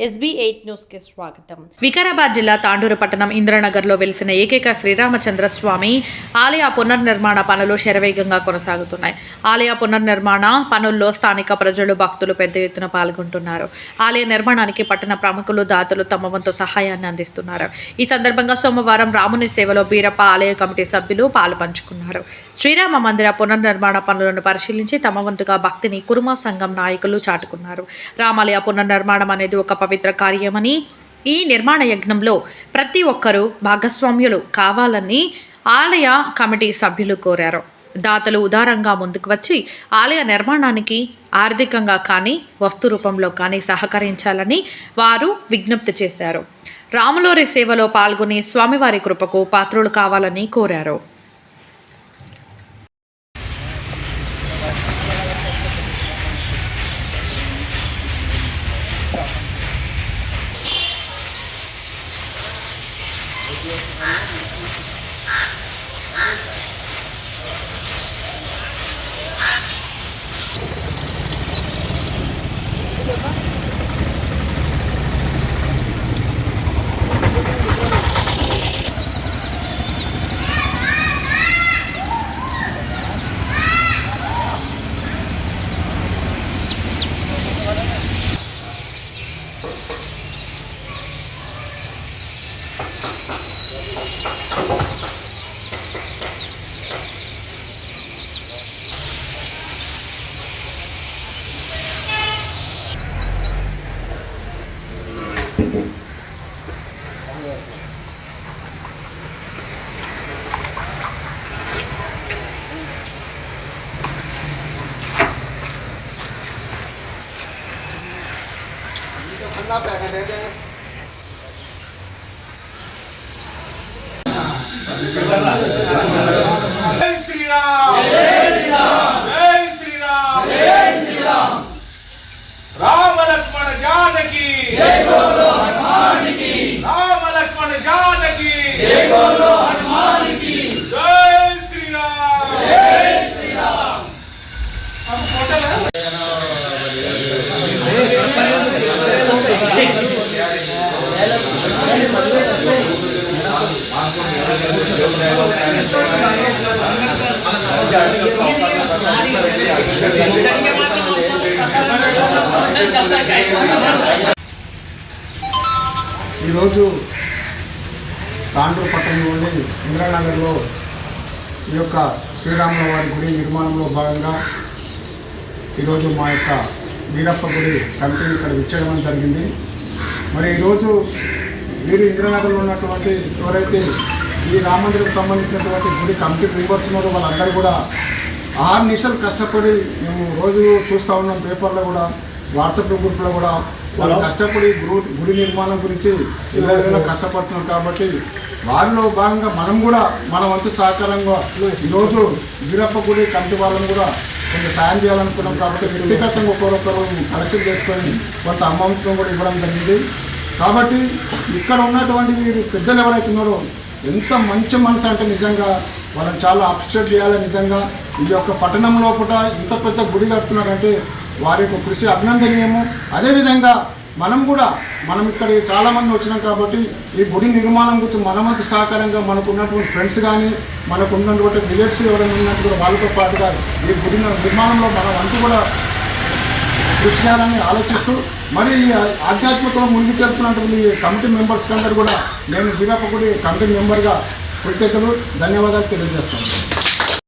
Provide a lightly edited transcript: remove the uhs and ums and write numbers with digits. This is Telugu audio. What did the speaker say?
SB8 న్యూస్ కి స్వాగతం. వికారాబాద్ జిల్లా తాండూరు పట్టణం ఇంద్రనగర్లో వెలిసిన ఏకైక శ్రీరామచంద్ర స్వామి ఆలయ పునర్నిర్మాణ పనులు శరవేగంగా కొనసాగుతున్నాయి. ఆలయ పునర్నిర్మాణ పనుల్లో స్థానిక ప్రజలు, భక్తులు పెద్ద ఎత్తున పాల్గొంటున్నారు. ఆలయ నిర్మాణానికి పట్టణ ప్రముఖులు, దాతలు తమ వంతు సహాయాన్ని అందిస్తున్నారు. ఈ సందర్భంగా సోమవారం రాముని సేవలో బీరప్ప ఆలయ కమిటీ సభ్యులు పాలు పంచుకున్నారు. శ్రీరామ మందిర పునర్నిర్మాణ పనులను పరిశీలించి తమ వంతుగా భక్తిని కురుమ సంఘం నాయకులు చాటుకున్నారు. రామాలయ పునర్నిర్మాణం అనేది ఒక పవిత్ర కార్యమని, ఈ నిర్మాణ యజ్ఞంలో ప్రతి ఒక్కరూ భాగస్వామ్యులు కావాలని ఆలయ కమిటీ సభ్యులు కోరారు. దాతలు ఉదారంగా ముందుకు వచ్చి ఆలయ నిర్మాణానికి ఆర్థికంగా కానీ వస్తు రూపంలో కానీ సహకరించాలని వారు విజ్ఞప్తి చేశారు. రాములోరి సేవలో పాల్గొని స్వామివారి కృపకు పాత్రులు కావాలని కోరారు. जय श्री राम, जय श्री राम, जय श्री राम, जय श्री राम। राम लक्ष्मण जानकी, जय बोलो हनुमान की। राम लक्ष्मण जानकी, जय बोलो हनुमान की। जय श्री राम, जय श्री राम। हम फोटो ఈరోజు తాండూరు పట్టణంలోని ఇంద్రనగర్లో ఈ యొక్క శ్రీరాముల వారి గుడి నిర్మాణంలో భాగంగా ఈరోజు మా యొక్క వీరప్ప గుడి కమిటీ ఇక్కడ విచ్చేయడం జరిగింది. మరి ఈరోజు వీరు ఇంద్రనగర్లో ఉన్నటువంటి ఎవరైతే ఈ రామ మందిరకు సంబంధించినటువంటి గుడి కమిటీ మెంబర్స్ ఉన్నారో వాళ్ళందరూ కూడా 6 నిమిషాలు కష్టపడి మేము రోజు చూస్తూ ఉన్నాం. పేపర్లో కూడా, వాట్సాప్ గ్రూప్లో కూడా వాళ్ళు కష్టపడి గుడి నిర్మాణం గురించి ఇలా కష్టపడుతున్నాం. కాబట్టి వారిలో భాగంగా మనం కూడా మన వంతు సహకారంగా ఈరోజు వీరప్ప గుడి కమిటీ వాళ్ళని కూడా కొంచెం సాయం చేయాలనుకున్నాం. కాబట్టి వ్యక్తిగతంగా ఒకరొకరు కలెక్షన్ చేసుకొని కొంత అమౌంట్ను కూడా ఇవ్వడం జరిగింది. కాబట్టి ఇక్కడ ఉన్నటువంటి వీరు పెద్దలు ఎవరైతే ఉన్నారో ఎంత మంచి మనసు అంటే నిజంగా వాళ్ళని చాలా అప్రిషియేట్ చేయాలి. నిజంగా ఈ యొక్క పట్టణం లోపల ఇంత పెద్ద గుడి కడుతున్నారంటే వారి యొక్క కృషి అభినందనీయము. అదేవిధంగా మనం ఇక్కడికి చాలామంది వచ్చినాం కాబట్టి ఈ గుడి నిర్మాణం గురించి మనమంత సహకారంగా మనకు ఉన్నటువంటి ఫ్రెండ్స్ కానీ, మనకు ఉన్నటువంటి రిలేటివ్స్ ఎవరైనా ఉన్నట్టు కూడా వాళ్ళతో పాటుగా ఈ గుడి నిర్మాణంలో మనం అంటూ కూడా కృషి చేయాలని ఆలోచిస్తూ మరి ఈ ఆధ్యాత్మికంలో ముందుకు వెళ్తున్నటువంటి కమిటీ మెంబర్స్కి అందరూ కూడా నేను వీరప్ప గుడి కమిటీ మెంబర్గా కృతజ్ఞతలు, ధన్యవాదాలు తెలియజేస్తాను.